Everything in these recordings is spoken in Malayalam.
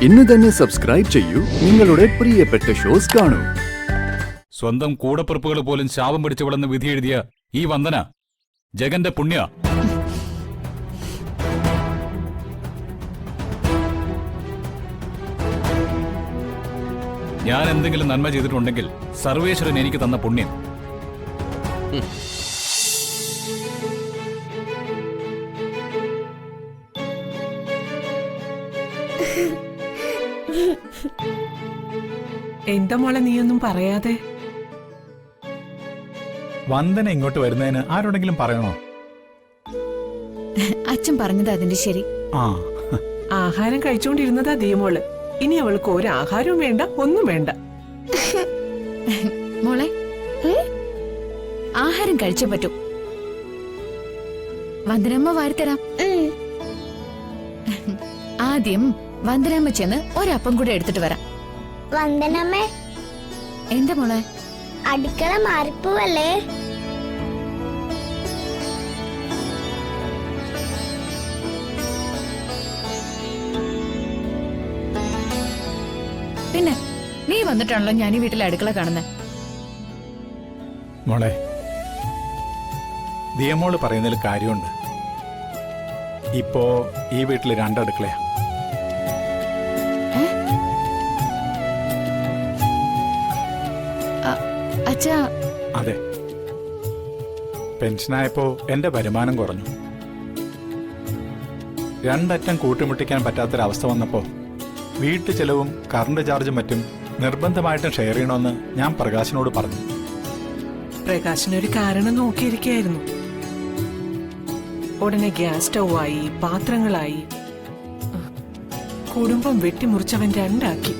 ഇന്ന് തന്നെ സബ്സ്ക്രൈബ് ചെയ്യൂ, നിങ്ങളുടെ പ്രിയപ്പെട്ട ഷോസ് കാണൂ. സ്വന്തം കൂടപ്പിറപ്പുകൾ പോലും ശാപം പിടിച്ചു വിളന്ന് വിധി എഴുതിയ ഈ വന്ദന ജഗന്റെ പുണ്യ. ഞാൻ എന്തെങ്കിലും നന്മ ചെയ്തിട്ടുണ്ടെങ്കിൽ സർവേശ്വരൻ എനിക്ക് തന്ന പുണ്യം. എന്താ മോളെ നീയൊന്നും പറയാതെ? വന്ദന ഇങ്ങോട്ട് വരുന്നതിന് ആരോടെങ്കിലും പറയണോ? അച്ഛൻ പറഞ്ഞത് അതിന്റെ ശരി. ആഹാരം കഴിച്ചുകൊണ്ടിരുന്നതാ ദിയമോള്. ഇനി അവൾക്ക് ഒരു ആഹാരവും വേണ്ട, ഒന്നും വേണ്ട. മോളെ, ആഹാരം കഴിച്ചേ പറ്റൂ. വന്ദനമ്മ വാരിത്തരാം. ആദ്യം വന്ദനമ്മ ചെന്ന് ഒരപ്പം കൂടെ എടുത്തിട്ട് വരാം. വന്ദനമ്മേ, എന്താ മോളെ? അടുക്കള മാറിപ്പോവല്ലേ? പിന്നെ നീ വന്നിട്ടാണല്ലോ ഞാൻ ഈ വീട്ടിലെ അടുക്കള കാണുന്നത്. മോളെ, ദിയമോള് പറയുന്നതിൽ കാര്യമുണ്ട്. ഇപ്പോ ഈ വീട്ടിൽ രണ്ടടുക്കളയാ. അച്ഛാ, അതെ, പെൻഷനായപ്പോ എന്റെ വരുമാനം കുറഞ്ഞു. രണ്ടറ്റം കൂട്ടിമുട്ടിക്കാൻ പറ്റാത്തൊരവസ്ഥ വന്നപ്പോ വീട്ടു ചെലവും കറണ്ട് ചാർജും മറ്റും നിർബന്ധമായിട്ടും ഷെയർ ചെയ്യണമെന്ന് ഞാൻ പ്രകാശിനോട് പറഞ്ഞു. പ്രകാശിനൊരു കാരണം നോക്കിയിരിക്കായിരുന്നു. ഉടനെ ഗ്യാസ് സ്റ്റൗവായി, പാത്രങ്ങളായി. കുടുംബം വെട്ടിമുറിച്ചവൻ രണ്ടാക്കി.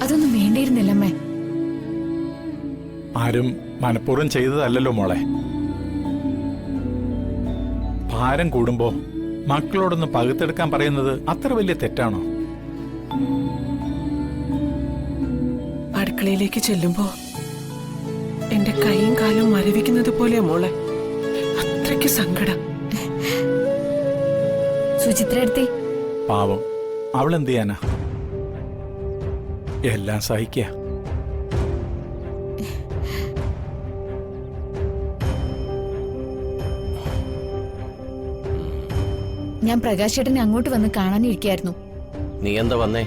അതൊന്നും വേണ്ടിയിരുന്നില്ലമ്മേ. ആരും മനഃപൂർവ്വം ചെയ്തതല്ലല്ലോ മോളെ. ഭാരം കൂടുമ്പോ മക്കളോടൊന്ന് പകുത്തെടുക്കാൻ പറയുന്നത് അത്ര വലിയ തെറ്റാണോ? അടുക്കളയിലേക്ക് ചെല്ലുമ്പോ എന്റെ കൈയും കാലും മരവിക്കുന്നത് പോലെ മോളെ. അത്രയ്ക്ക് സങ്കടം. സുചിത്ര എടുത്തി പാവം, അവളെന്ത് ചെയ്യാനാ? എല്ലാം സഹിക്കുക. ഞാൻ പ്രകാശേട്ടനെ അങ്ങോട്ട് വന്ന് കാണാനിരിക്കായിരുന്നു. നീ എന്താ വന്നേ?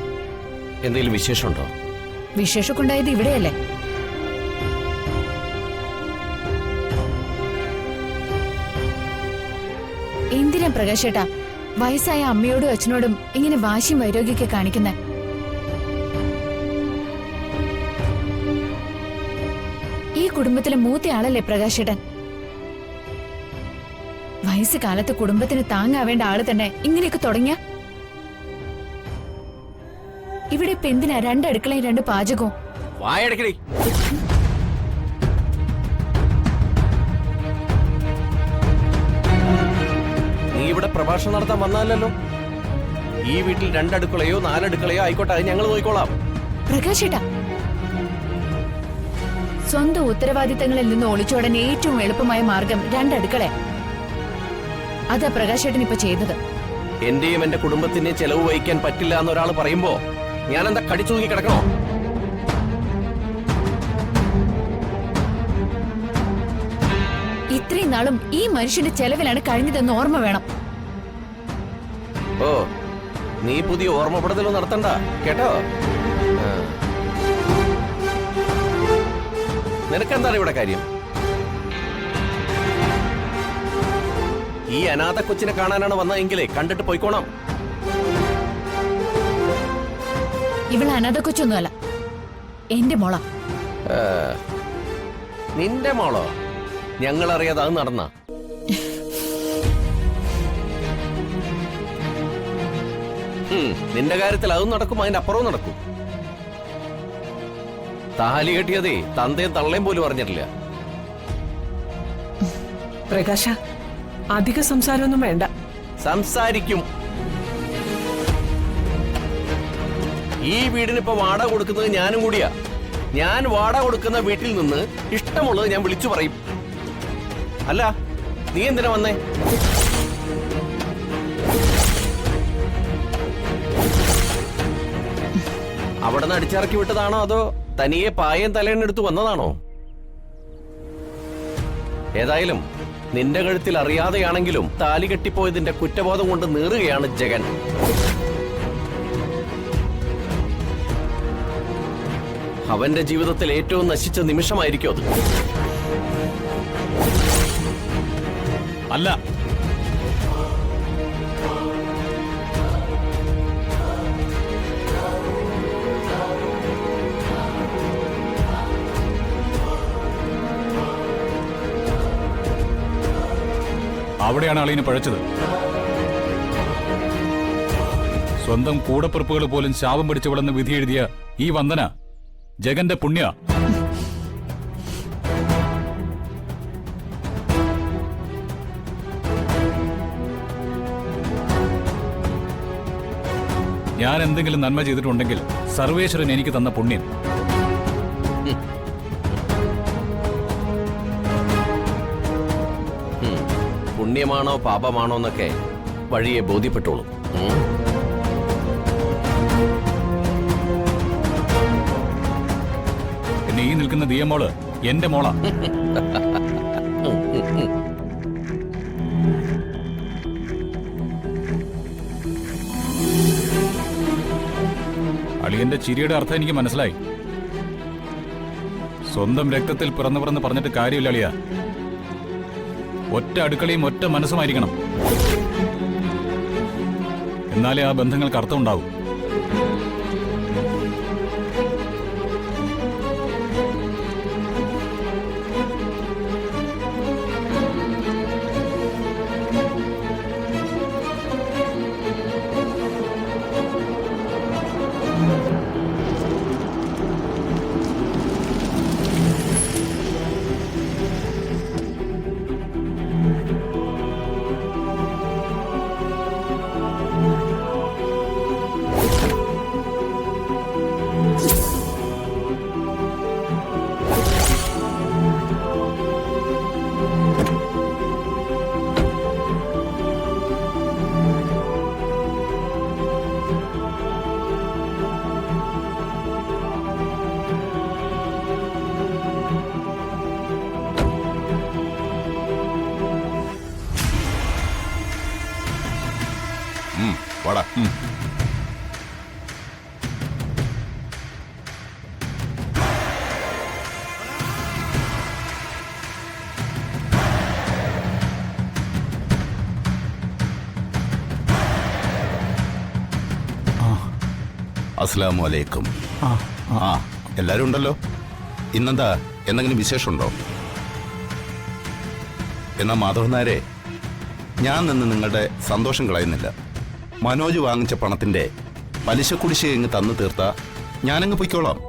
എന്തെങ്കിലും വിശേഷമുണ്ടോ? വിശേഷമൊക്കെ ഉണ്ടായത് ഇവിടെയല്ലേ? എന്തിനാ പ്രകാശേട്ടാ വയസ്സായ അമ്മയോടും അച്ഛനോടും ഇങ്ങനെ വാശിയും വൈരോഗ്യമൊക്കെ കാണിക്കുന്നേ? ഈ കുടുംബത്തിലെ മൂത്തയാളല്ലേ പ്രകാശേട്ടൻ? വയസ്സുകാലത്ത് കുടുംബത്തിന് താങ്ങാവേണ്ട ആള് തന്നെ ഇങ്ങനെയൊക്കെ തുടങ്ങിയ ഇവിടെ ഇപ്പൊ എന്തിനാ രണ്ടടുക്കളയും രണ്ട് പാചകവും? വായടക്കടി. നീ ഇവിടെ പ്രഭാഷണം നടത്താൻ വന്നാലല്ലോ. ഈ വീട്ടിൽ രണ്ടടുക്കളയോ നാലടുക്കളയോ ആയിക്കോട്ടെ, അത് ഞങ്ങൾ നോക്കിക്കോളാം. പ്രകാശേട്ടാ, സ്വന്തം ഉത്തരവാദിത്തങ്ങളിൽ നിന്ന് ഒളിച്ചോടാൻ ഏറ്റവും എളുപ്പമായ മാർഗം രണ്ടടുക്കള. അതാ പ്രകാശേട്ടൻ ഇപ്പൊ ചെയ്തത്. എന്റെയും എന്റെ കുടുംബത്തിന്റെയും ചെലവ് വഹിക്കാൻ പറ്റില്ല എന്നൊരാൾ പറയുമ്പോ ഞാൻ എന്താ കടിച്ചു തൂങ്ങി കിടക്കണോ? ഇത്രയും നാളും ഈ മനുഷ്യന്റെ ചെലവിലാണ് കഴിഞ്ഞതെന്ന് ഓർമ്മ വേണം. ഓ, നീ പുതിയ ഓർമ്മപ്പെടുത്തലോ നടത്തണ്ട കേട്ടോ. നിനക്കെന്താണ് ഇവിടെ കാര്യം? ഈ അനാഥ കൊച്ചിനെ കാണാനാണ് വന്നതെങ്കിലേ കണ്ടിട്ട് പോയിക്കോണം. ഇവളെ അനാഥ കൊച്ചൊന്നുമല്ല, എന്റെ മോള. നിന്റെ മോളോ? ഞങ്ങളറിയാതെ അത് നടന്ന? നിന്റെ കാര്യത്തിൽ അതും നടക്കും, അതിന്റെ അപ്പുറവും നടക്കും. താലി കെട്ടിയതേ തന്തയും തള്ളയും പോലും അറിഞ്ഞിട്ടില്ല. പ്രകാശ, അധിക സംസാരമൊന്നും വേണ്ട. സംസാരിക്കും. ഈ വീടിനിപ്പോ വാടക കൊടുക്കുന്നത് ഞാനും കൂടിയാ. ഞാൻ വാടക കൊടുക്കുന്ന വീട്ടിൽ നിന്ന് ഇഷ്ടമുള്ളത് ഞാൻ വിളിച്ചു പറയും. അല്ല, നീ എന്തിനാ വന്നേ? അവിടെ നിന്ന് അടിച്ചിറക്കി വിട്ടതാണോ അതോ തനിയെ പായം തലേണെടുത്ത് വന്നതാണോ? ഏതായാലും നിന്റെ കഴുത്തിൽ അറിയാതെയാണെങ്കിലും താലി കെട്ടിപ്പോയതിന്റെ കുറ്റബോധം കൊണ്ട് നീറുകയാണ് ജഗൻ. അവന്റെ ജീവിതത്തിൽ ഏറ്റവും നശിച്ച നിമിഷമായിരിക്കും അത്. അല്ല, അവിടെയാണ് അളിയന് പഴച്ചത്. സ്വന്തം കൂടപ്പിറപ്പുകൾ പോലും ശാപം പിടിച്ചവളെന്ന് വിധി എഴുതിയ ഈ വന്ദന ജഗന്റെ പുണ്യ. ഞാൻ എന്തെങ്കിലും നന്മ ചെയ്തിട്ടുണ്ടെങ്കിൽ സർവേശ്വരൻ എനിക്ക് തന്ന പുണ്യം. പുണ്യമാണോ പാപമാണോ എന്നൊക്കെ വഴിയെ ബോധ്യപ്പെട്ടോളൂ. പിന്നെ ഈ നിൽക്കുന്ന ദിയമോള് എന്റെ മോളാ. അളിയന്റെ ചിരിയുടെ അർത്ഥം എനിക്ക് മനസ്സിലായി. സ്വന്തം രക്തത്തിൽ പിറന്നു പറഞ്ഞിട്ട് കാര്യമില്ല അളിയ. ഒറ്റ അടുക്കളയും ഒറ്റ മനസ്സുമായിരിക്കണം. എന്നാലേ ആ ബന്ധങ്ങൾക്ക് അർത്ഥമുണ്ടാവും. വാടാ. അസ്സലാമു അലൈക്കും. എല്ലാരും ഉണ്ടല്ലോ. ഇന്നെന്താ എന്തെങ്കിലും വിശേഷമുണ്ടോ? എന്നാ മാധവൻ നായരെ, ഞാൻ നിന്ന് നിങ്ങളുടെ സന്തോഷം കളയുന്നില്ല. മനോജ് വാങ്ങിച്ച പണത്തിന്റെ പലിശ കുടിശ്ശിക ഇങ്ങ് തന്നു തീർത്താ ഞാനങ്ങ് പൊയ്ക്കോളാം.